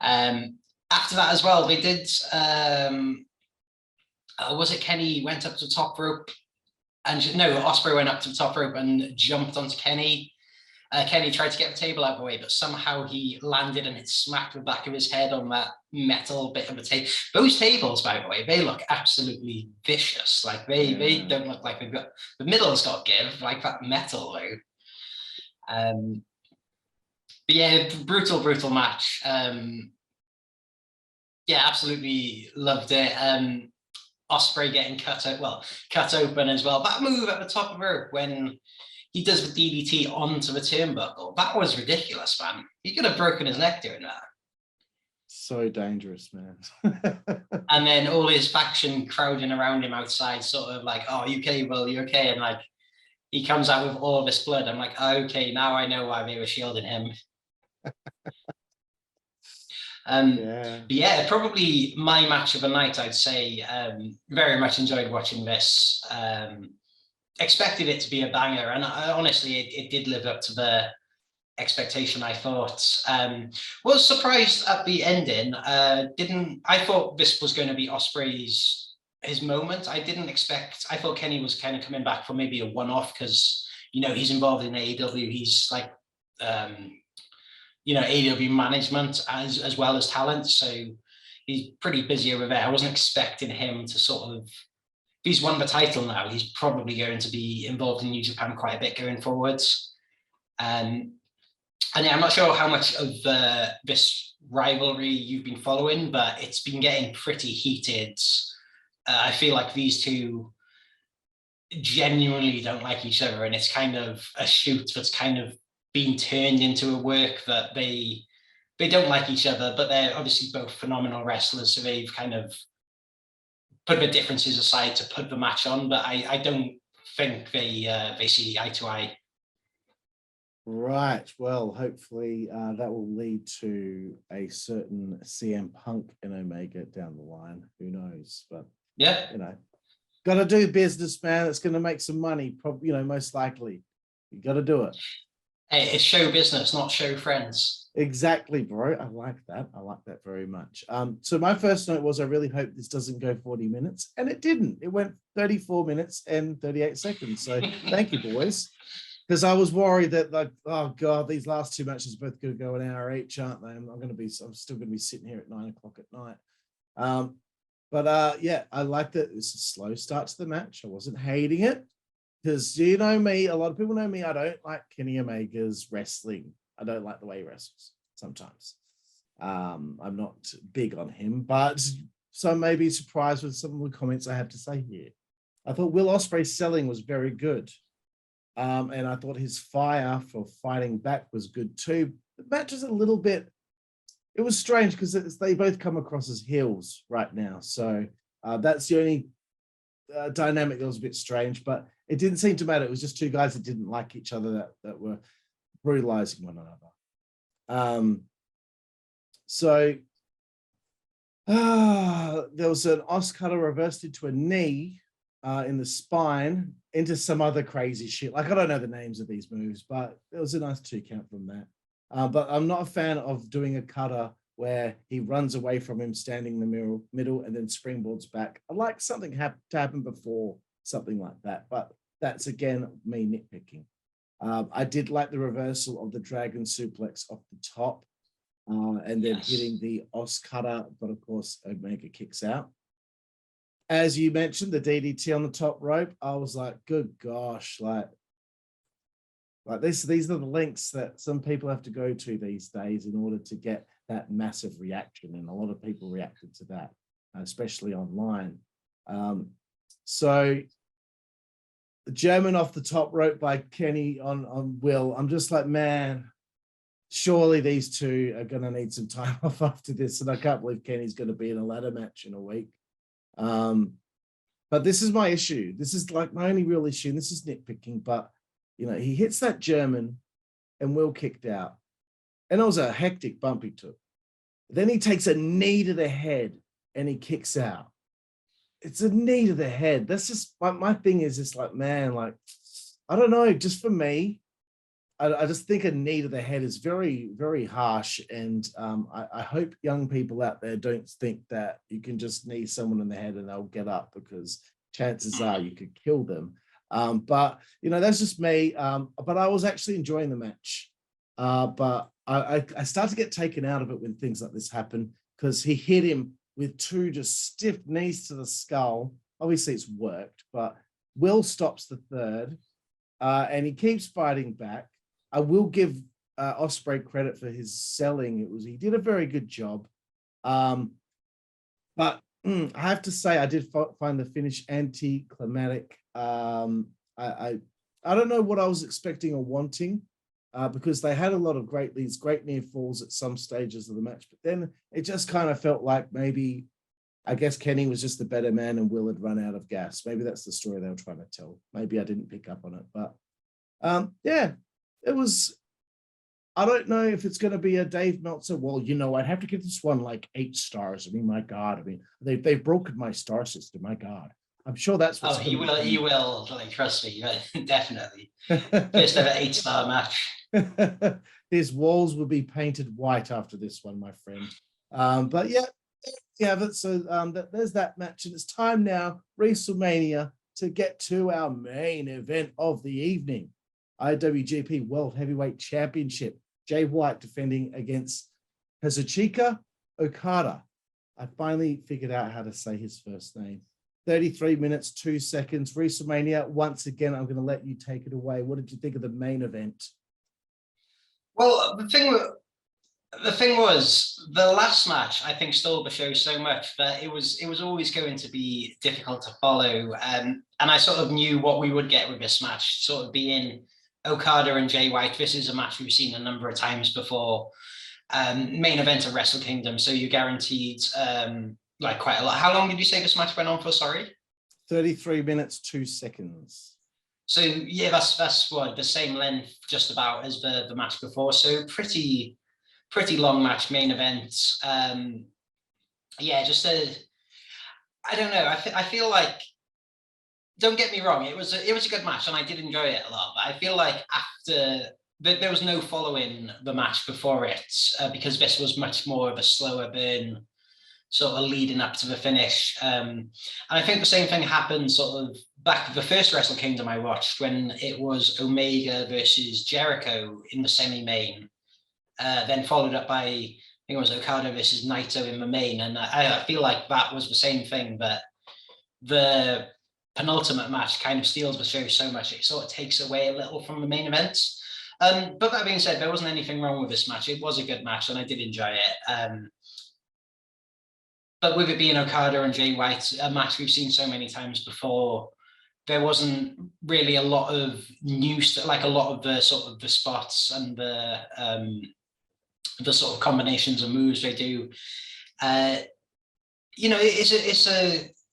After that as well, they did, was it Kenny went up to the top rope? And no, Ospreay went up to the top rope and jumped onto Kenny. Kenny tried to get the table out of the way, but somehow he landed and it smacked the back of his head on that metal bit of a table. Those tables, by the way, they look absolutely vicious. Like they don't look like they've got, the middle's got give, like that metal though. But yeah, brutal match. Yeah, absolutely loved it. Ospreay getting cut open as well. That move at the top of the rope when he does the DDT onto the turnbuckle, that was ridiculous, man. He could have broken his neck doing that. So dangerous, man. And then all his faction crowding around him outside, sort of like, "Oh, you okay, Will? You okay?" And like, he comes out with all this blood. I'm like, okay, now I know why they were shielding him. But yeah, probably my match of the night, I'd say. Very much enjoyed watching this. Expected it to be a banger, and honestly, it did live up to the expectation, I thought. Was surprised at the ending. I thought this was going to be Ospreay's his moment. I thought Kenny was kind of coming back for maybe a one-off because, you know, he's involved in AEW. He's like, you know, AEW management as well as talent. So he's pretty busy over there. I wasn't expecting him to sort of, if he's won the title now, he's probably going to be involved in New Japan quite a bit going forwards. And yeah, I'm not sure how much of this rivalry you've been following, but it's been getting pretty heated. I feel like these two genuinely don't like each other, and it's kind of a shoot that's kind of been turned into a work that they don't like each other, but they're obviously both phenomenal wrestlers, so they've kind of put the differences aside to put the match on, but I don't think they see eye to eye. Right. Well, hopefully that will lead to a certain CM Punk and Omega down the line. Who knows? But yeah, you know, got to do business, man. It's going to make some money. Probably, you know, most likely, you got to do it. Hey, it's show business, not show friends. Exactly, bro. I like that. I like that very much. So my first note was I really hope this doesn't go 40 minutes, and it didn't. It went 34 minutes and 38 seconds. So thank you, boys. Because I was worried that, like, oh god, these last two matches are both going to go an hour each, aren't they? I'm still going to be sitting here at 9 o'clock at night. But yeah, I liked it. It was a slow start to the match. I wasn't hating it because, you know me, a lot of people know me. I don't like Kenny Omega's wrestling. I don't like the way he wrestles sometimes. I'm not big on him, but so I may be surprised with some of the comments I have to say here. I thought Will Ospreay's selling was very good. And I thought his fire for fighting back was good too. The match is a little bit, it was strange because they both come across as heels right now. So that's the only dynamic that was a bit strange, but it didn't seem to matter. It was just two guys that didn't like each other that were brutalizing one another. So there was an Oscar reversed into a knee in the spine into some other crazy shit. Like, I don't know the names of these moves, but it was a nice 2 count from that. But I'm not a fan of doing a cutter where he runs away from him, standing in the middle, and then springboards back. I like something to happen before something like that, but that's, again, me nitpicking. I did like the reversal of the dragon suplex off the top and then hitting the Os cutter, but of course, Omega kicks out. As you mentioned, the DDT on the top rope, I was like, good gosh, like these are the links that some people have to go to these days in order to get that massive reaction. And a lot of people reacted to that, especially online. So the German off the top rope by Kenny on Will, I'm just like, man, surely these two are going to need some time off after this. And I can't believe Kenny's going to be in a ladder match in a week. But this is my issue. This is like my only real issue. And this is nitpicking, but you know, he hits that German and Will kicked out. And it was a hectic bump he took. Then he takes a knee to the head and he kicks out. It's a knee to the head. That's just my thing is just like, man, like, I don't know, just for me, I just think a knee to the head is very, very harsh. And I hope young people out there don't think that you can just knee someone in the head and they'll get up, because chances are you could kill them. But that's just me. But I was actually enjoying the match. But I start to get taken out of it when things like this happen, because he hit him with 2 just stiff knees to the skull. Obviously, it's worked, but Will stops the third, and he keeps fighting back. I will give Ospreay credit for his selling. He did a very good job. But I have to say, I did find the finish anticlimactic. I don't know what I was expecting or wanting, because they had a lot of great near falls at some stages of the match, but then it just kind of felt like maybe, I guess Kenny was just the better man and Will had run out of gas. Maybe that's the story they were trying to tell. Maybe I didn't pick up on it, but yeah, it was. I don't know if it's going to be a Dave Meltzer. Well, I'd have to give this one like 8 stars. I mean, my God. I mean, they've broken my star system. My God. I'm sure that's what's you will. Like, trust me, definitely. First ever 8-star match. His walls will be painted white after this one, my friend. But yeah, so there's that match, and it's time now, WrestleMania, to get to our main event of the evening. IWGP World Heavyweight Championship. Jay White defending against Kazuchika Okada. I finally figured out how to say his first name. 33 minutes, 2 seconds. WrestleMania. Once again, I'm going to let you take it away. What did you think of the main event? Well, the thing was, the last match, I think, stole the show so much that it was always going to be difficult to follow. And I sort of knew what we would get with this match, sort of being Okada and Jay White. This is a match we've seen a number of times before. Main event of Wrestle Kingdom, so you're guaranteed like quite a lot. How long did you say this match went on for? Sorry, 33 minutes 2 seconds. So yeah, that's what the same length just about as the match before. So pretty long match, main event. Yeah, just I don't know. I feel like, don't get me wrong, it was a good match and I did enjoy it a lot. But I feel like after there was no following the match before it, because this was much more of a slower burn, sort of leading up to the finish. And I think the same thing happened sort of back the first Wrestle Kingdom I watched, when it was Omega versus Jericho in the semi-main, then followed up by, I think it was Okada versus Naito in the main. And I feel like that was the same thing, but the penultimate match kind of steals the show so much, it sort of takes away a little from the main events. But that being said, there wasn't anything wrong with this match. It was a good match and I did enjoy it. But with it being Okada and Jay White, a match we've seen so many times before, there wasn't really a lot of new stuff, like a lot of the sort of the spots and the sort of combinations of moves they do.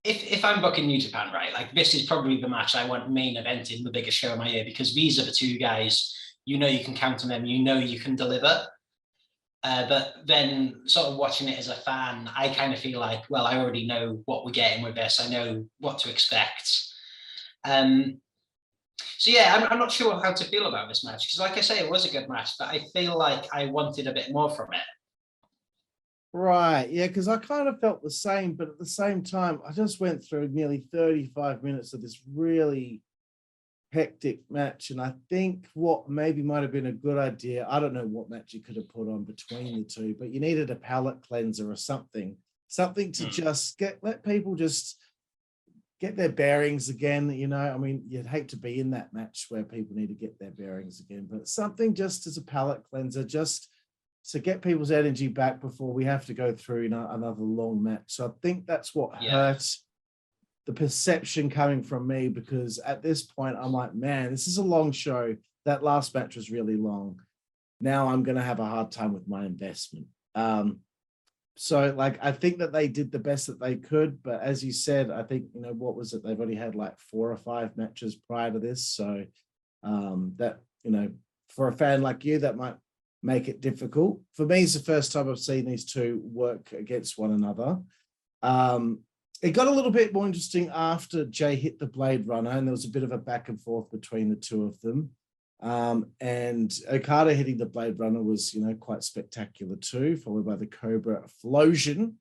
If I'm booking New Japan, right, like this is probably the match I want main event in the biggest show of my year, because these are the two guys, you can count on them, you can deliver. But then sort of watching it as a fan, I kind of feel like, well, I already know what we're getting with this. I know what to expect. So yeah, I'm not sure how to feel about this match, because like I say, it was a good match, but I feel like I wanted a bit more from it. Right, yeah, because I kind of felt the same, but at the same time, I just went through nearly 35 minutes of this really hectic match, and I think what maybe might have been a good idea, I don't know what match you could have put on between the two, but you needed a palate cleanser or something to just let people just get their bearings again. I mean, you'd hate to be in that match where people need to get their bearings again, but something just as a palate cleanser, just to get people's energy back before we have to go through another long match. So I think that's what hurt the perception coming from me, because at this point I'm like, man, this is a long show. That last match was really long. Now I'm going to have a hard time with my investment. So like, I think that they did the best that they could, but as you said, I think, what was it? They've already had like 4 or 5 matches prior to this. So that, for a fan like you, that might make it difficult. For me, it's the first time I've seen these two work against one another. It got a little bit more interesting after Jay hit the Blade Runner, and there was a bit of a back and forth between the two of them. And Okada hitting the Blade Runner was, quite spectacular too, followed by the Cobra Explosion.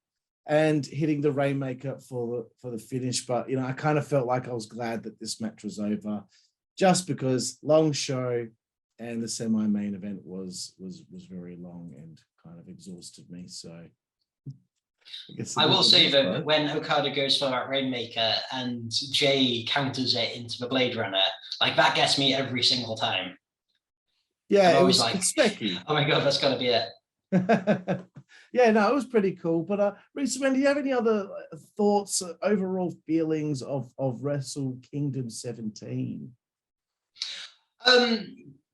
and hitting the Rainmaker for the finish. But I kind of felt like I was glad that this match was over, just because long show and the semi-main event was very long and kind of exhausted me. So I will say that when Okada goes for that Rainmaker and Jay counters it into the Blade Runner, like that gets me every single time. Yeah, it was like, specky. Oh my God, that's got to be it. Yeah, no, it was pretty cool. But Reese, do you have any other thoughts, overall feelings of Wrestle Kingdom 17?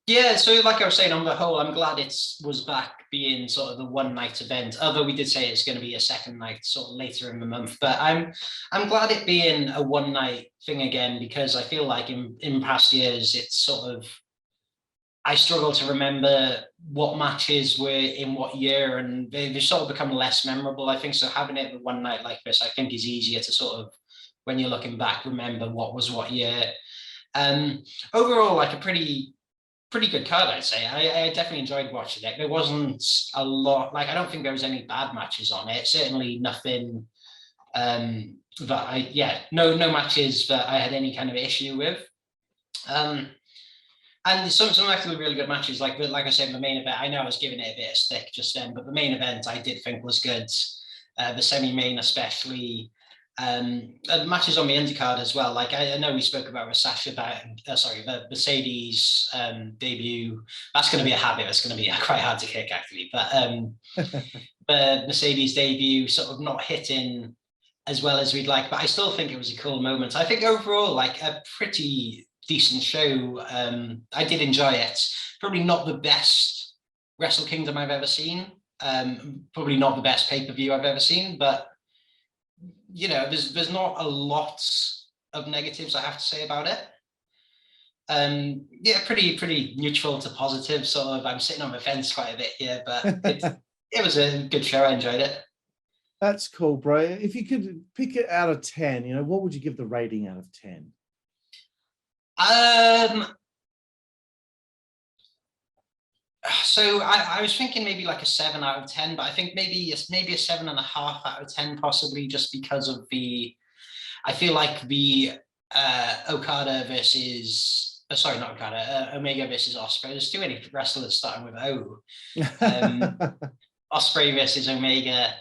Yeah, so like I was saying, on the whole, I'm glad it was back being sort of the one night event. Although we did say it's going to be a second night sort of later in the month, but I'm glad it being a one night thing again, because I feel like in past years it's sort of, I struggle to remember what matches were in what year, and they've sort of become less memorable, I think. So having it one night like this, I think, is easier to sort of, when you're looking back, remember what was what year. Overall, like a pretty good card, I'd say. I definitely enjoyed watching it. There wasn't a lot, like I don't think there was any bad matches on it. Certainly nothing no matches that I had any kind of issue with. And some actually really good matches, like I said, the main event. I know I was giving it a bit of stick just then, but the main event I did think was good. The semi-main especially. The matches on the undercard as well. Like I know we spoke about the Mercedes debut. That's going to be a habit. That's going to be quite hard to kick, actually. But the Mercedes debut sort of not hitting as well as we'd like, but I still think it was a cool moment. I think overall, like a pretty decent show. I did enjoy it. Probably not the best Wrestle Kingdom I've ever seen. Probably not the best pay-per-view I've ever seen, but there's not a lot of negatives I have to say about it. Pretty neutral to positive, sort of. I'm sitting on the fence quite a bit here, but it was a good show. I enjoyed it. That's cool, bro. If you could pick it out of 10, what would you give the rating out of 10? So I was thinking maybe like a 7 out of 10, but I think maybe a 7.5 out of 10, possibly, just because of I feel like the Okada versus not Okada, Omega versus Ospreay. There's too many wrestlers starting with O. Ospreay versus Omega.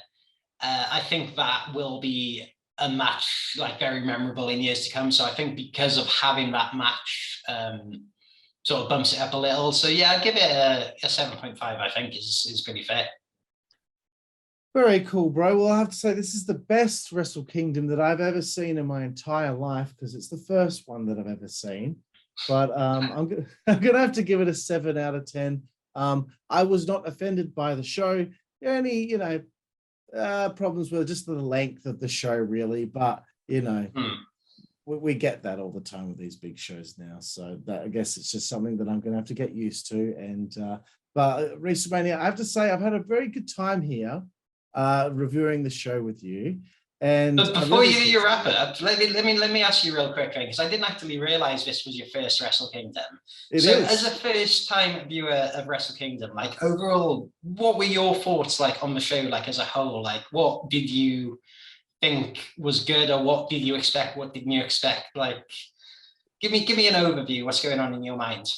I think that will be a match like very memorable in years to come. So I think because of having that match, sort of bumps it up a little. So yeah, I'd give it a 7.5. I think is pretty fair. Very cool, bro. Well, I have to say this is the best Wrestle Kingdom that I've ever seen in my entire life, because it's the first one that I've ever seen. But I'm gonna have to give it a 7 out of 10. I was not offended by the show. Any problems with just the length of the show, really, but we get that all the time with these big shows now. So that, I guess it's just something that I'm going to have to get used to. And but WrestleMania, I have to say I've had a very good time here reviewing the show with you. And but before you wrap it up, let me ask you real quick, because I didn't actually realize this was your first Wrestle Kingdom. So as a first time viewer of Wrestle Kingdom, like overall, what were your thoughts like on the show, like as a whole? Like what did you think was good, or what did you expect? What didn't you expect? Like give me an overview. What's going on in your mind?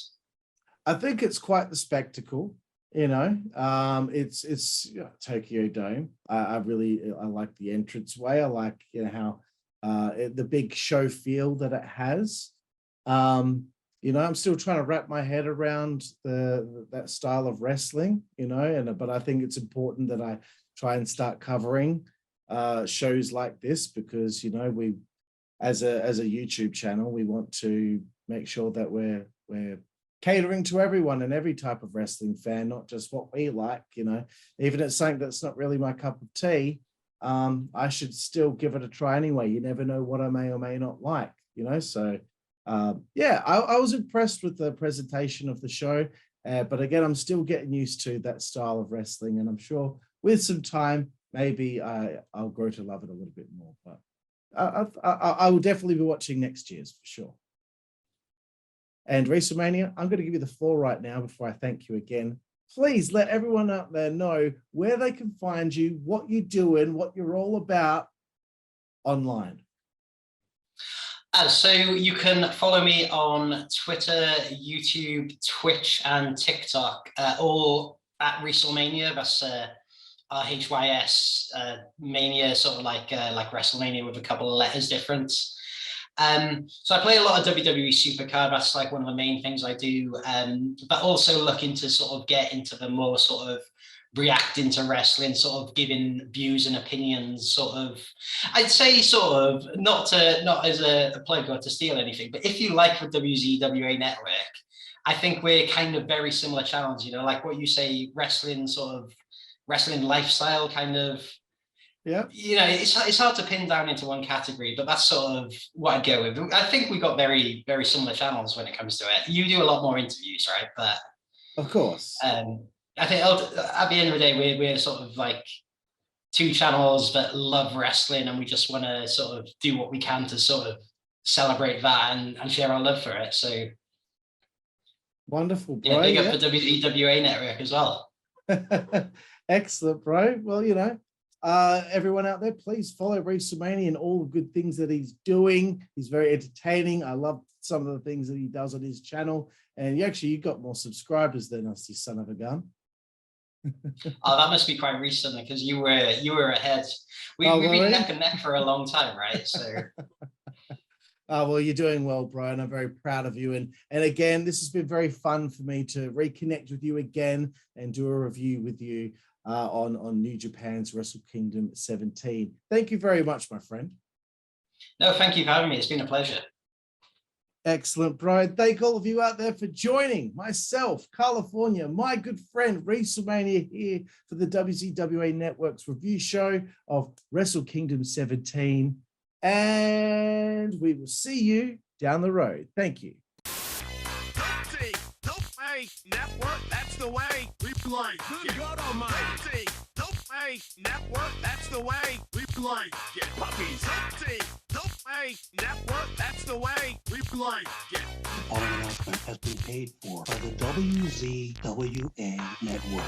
I think it's quite the spectacle. It's Tokyo Dome. I like the entranceway. I like how the big show feel that it has. I'm still trying to wrap my head around that style of wrestling. But I think it's important that I try and start covering shows like this, because we, as a YouTube channel, we want to make sure that we're catering to everyone and every type of wrestling fan, not just what we like. Even if it's something that's not really my cup of tea, I should still give it a try anyway. You never know what I may or may not like. So I was impressed with the presentation of the show, but again, I'm still getting used to that style of wrestling, and I'm sure with some time maybe I'll grow to love it a little bit more. But I will definitely be watching next year's for sure. And WrestleMania, I'm going to give you the floor right now before I thank you again please let everyone out there know where they can find you, what you're doing, what you're all about online. So you can follow me on Twitter, YouTube, Twitch, and TikTok, all at WrestleMania. That's RHYS Mania, sort of like WrestleMania with a couple of letters different. So I play a lot of WWE Supercard. That's like one of the main things I do, but also looking to sort of get into the more sort of reacting to wrestling, sort of giving views and opinions, sort of, I'd say sort of, not as a plug or to steal anything, but if you like the WZWA network, I think we're kind of very similar channels, you know, like what you say, wrestling sort of, wrestling lifestyle kind of, yeah, you know, it's hard to pin down into one category, but that's sort of what I'd go with. I think we've got very, very similar channels when it comes to it. You do a lot more interviews, right? But of course. I think at the end of the day, we're sort of like two channels that love wrestling, and we just want to sort of do what we can to sort of celebrate that and share our love for it. So wonderful, bro. Yeah, big up the WWA network as well. Excellent, bro. Well, you know, everyone out there, please follow WrestleMania and all the good things that he's doing. He's very entertaining. I love some of the things that he does on his channel. And you got more subscribers than us, you son of a gun. Oh, that must be quite recent because you were ahead. We've been neck and neck for a long time, right? So. Well, you're doing well, Brian. I'm very proud of you. And again, this has been very fun for me to reconnect with you again and do a review with you on New Japan's WrestleKingdom 17. Thank you very much, my friend. No, thank you for having me. It's been a pleasure. Excellent, Brian. Thank all of you out there for joining myself, California, my good friend, WrestleMania here for the WZWA Network's review show of WrestleKingdom 17. And we will see you down the road. Thank you. Network, that's the way we play. Good God Almighty. Network, that's the way we play. Get puppies. Network, that's the way we play. Get. The following announcement has been paid for by the WZWA Network.